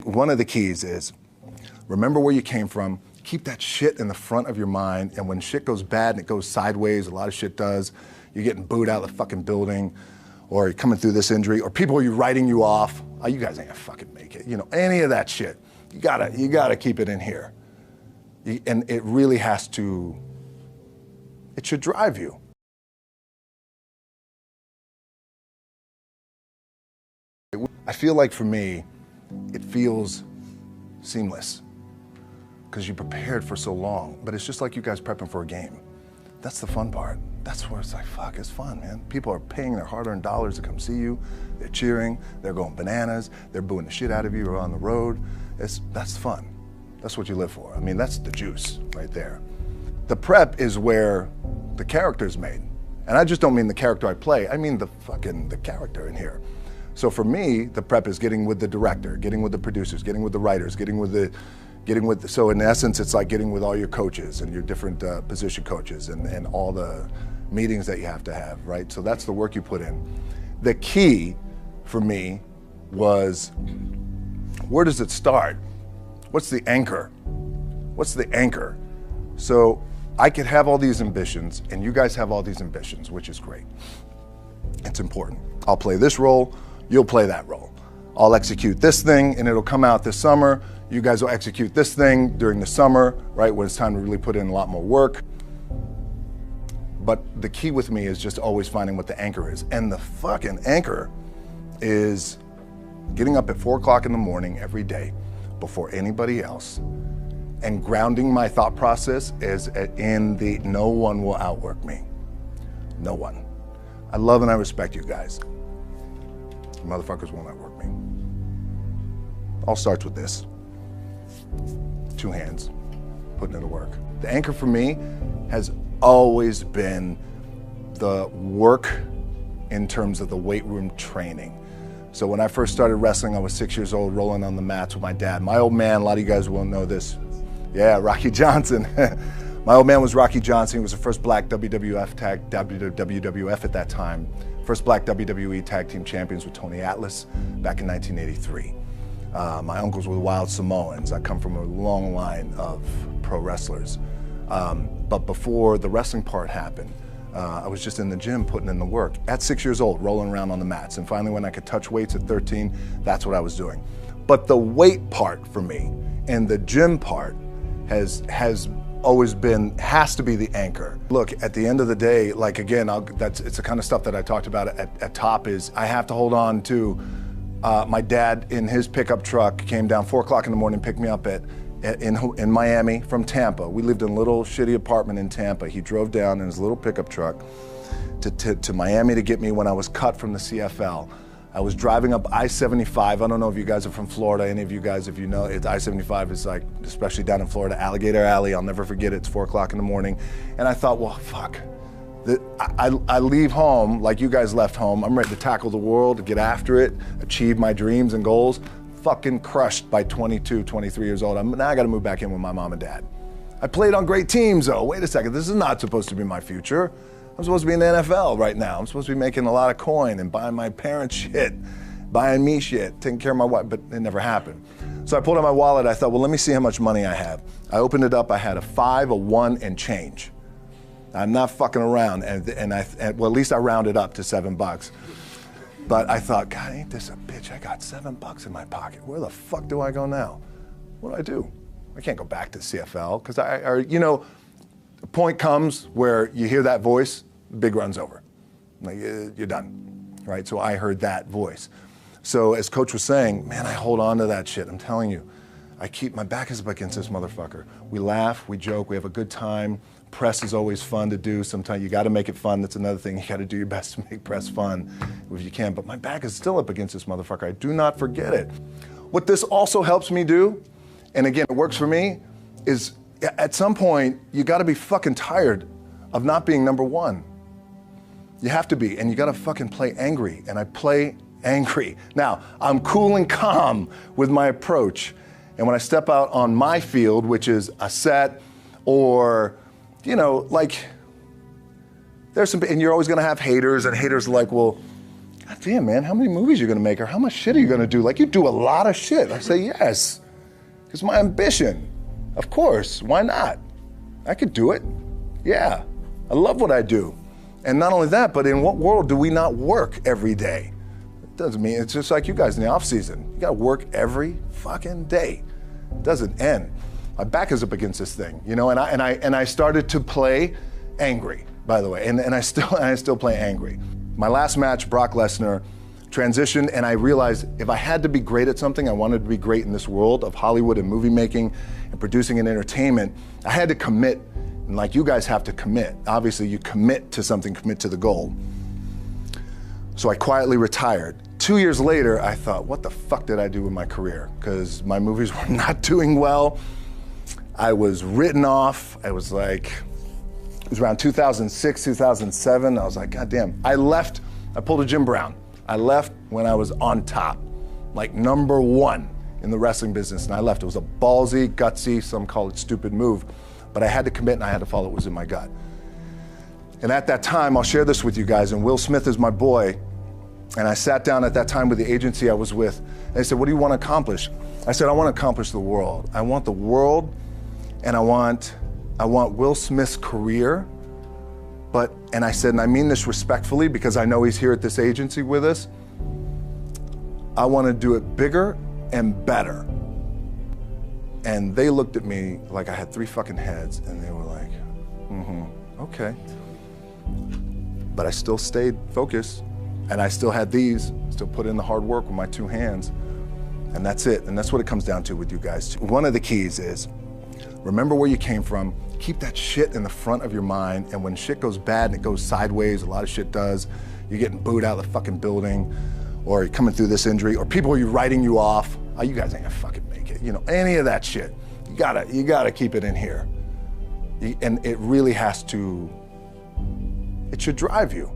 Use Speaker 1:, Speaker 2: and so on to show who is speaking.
Speaker 1: One of the keys is remember where you came from, keep that shit in the front of your mind, and when shit goes bad and it goes sideways, a lot of shit does, you're getting booed out of the fucking building, or you're coming through this injury, or people are writing you off, oh, you guys ain't gonna fucking make it, any of that shit. You gotta keep it in here. And it really has to, it should drive you. I feel like for me, it feels seamless because you prepared for so long, but it's just like you guys prepping for a game. That's the fun part. That's where it's like, fuck, it's fun, man. People are paying their hard-earned dollars to come see you. They're cheering, they're going bananas, they're booing the shit out of you or on the road. That's fun. That's what you live for. I mean, that's the juice right there. The prep is where the character's made. And I just don't mean the character I play, I mean the character in here. So for me, the prep is getting with the director, getting with the producers, getting with the writers, so in essence, it's like getting with all your coaches and your different position coaches and all the meetings that you have to have, right? So that's the work you put in. The key for me was, where does it start? What's the anchor? What's the anchor? So I could have all these ambitions and you guys have all these ambitions, which is great. It's important. I'll play this role, you'll play that role. I'll execute this thing and it'll come out this summer. You guys will execute this thing during the summer, right, when it's time to really put in a lot more work. But the key with me is just always finding what the anchor is. And the fucking anchor is getting up at 4 o'clock in the morning every day before anybody else and grounding my thought process is in the no one will outwork me. No one. I love and I respect you guys. Motherfuckers won't outwork me. All starts with this. 2 hands, putting it to work. The anchor for me has always been the work in terms of the weight room training. So when I first started wrestling, I was 6 years old, rolling on the mats with my dad. My old man, a lot of you guys won't know this. Yeah, Rocky Johnson. My old man was Rocky Johnson. He was the first black WWF at that time. First black WWE tag team champions with Tony Atlas back in 1983. My uncles were Wild Samoans. I come from a long line of pro wrestlers. But before the wrestling part happened, I was just in the gym putting in the work. At 6 years old, rolling around on the mats. And finally when I could touch weights at 13, that's what I was doing. But the weight part for me and the gym part has always been, has to be the anchor. Look, at the end of the day, like again, it's the kind of stuff that I talked about at top is I have to hold on to my dad in his pickup truck came down 4 o'clock in the morning, picked me up in Miami from Tampa. We lived in a little shitty apartment in Tampa. He drove down in his little pickup truck to Miami to get me when I was cut from the CFL. I was driving up I-75. I don't know if you guys are from Florida, any of you guys, if you know, I-75 is like, especially down in Florida, Alligator Alley. I'll never forget it. It's 4 o'clock in the morning. And I thought, well, fuck. I leave home like you guys left home. I'm ready to tackle the world, to get after it, achieve my dreams and goals. Fucking crushed by 22, 23 years old. Now I gotta move back in with my mom and dad. I played on great teams though. Wait a second, this is not supposed to be my future. I'm supposed to be in the NFL right now. I'm supposed to be making a lot of coin and buying my parents shit, buying me shit, taking care of my wife, but it never happened. So I pulled out my wallet, I thought, well, let me see how much money I have. I opened it up, I had a 5, a 1, and change. I'm not fucking around, and well, at least I rounded up to $7. But I thought, God, ain't this a bitch? I got $7 in my pocket. Where the fuck do I go now? What do I do? I can't go back to CFL, because the point comes where you hear that voice, the big run's over. Like, you're done, right? So I heard that voice. So as Coach was saying, man, I hold on to that shit. I'm telling you, my back is up against this motherfucker. We laugh, we joke, we have a good time. Press is always fun to do. Sometimes you got to make it fun. That's another thing. You got to do your best to make press fun if you can. But my back is still up against this motherfucker. I do not forget it. What this also helps me do, and again, it works for me, is at some point, you got to be fucking tired of not being number one. You have to be, and you got to fucking play angry. And I play angry. Now, I'm cool and calm with my approach. And when I step out on my field, which is a set or, like, there's some, and you're always gonna have haters, and haters are like, well, God damn, man, how many movies are you gonna make, or how much shit are you gonna do? Like, you do a lot of shit. I say, yes. It's my ambition. Of course, why not? I could do it. Yeah, I love what I do. And not only that, but in what world do we not work every day? It doesn't mean, it's just like you guys in the off season. You gotta work every fucking day. It doesn't end. My back is up against this thing, you know, and I started to play angry, by the way, and I still play angry. My last match, Brock Lesnar, transitioned, and I realized if I had to be great at something, I wanted to be great in this world of Hollywood and movie making and producing and entertainment, I had to commit, and like you guys have to commit. Obviously, you commit to something, commit to the goal. So I quietly retired. 2 years later, I thought, what the fuck did I do with my career? Because my movies were not doing well. I was written off. I was like, it was around 2006, 2007. I was like, God damn. I left, I pulled a Jim Brown. I left when I was on top, like #1 in the wrestling business, and I left. It was a ballsy, gutsy, some call it stupid move, but I had to commit and I had to follow what was in my gut. And at that time, I'll share this with you guys, and Will Smith is my boy, and I sat down at that time with the agency I was with, and they said, what do you want to accomplish? I said, I want to accomplish the world. I want the world, and I want Will Smith's career, and I said, and I mean this respectfully because I know he's here at this agency with us, I want to do it bigger and better. And they looked at me like I had 3 fucking heads, and they were like, okay. But I still stayed focused, and I still had still put in the hard work with my 2 hands, and that's it. And that's what it comes down to with you guys. One of the keys is, remember where you came from, keep that shit in the front of your mind, and when shit goes bad and it goes sideways, a lot of shit does, you're getting booed out of the fucking building, or you're coming through this injury, or people are writing you off, oh, you guys ain't gonna fucking make it, you know, any of that shit. You gotta keep it in here. And it really has to, it should drive you.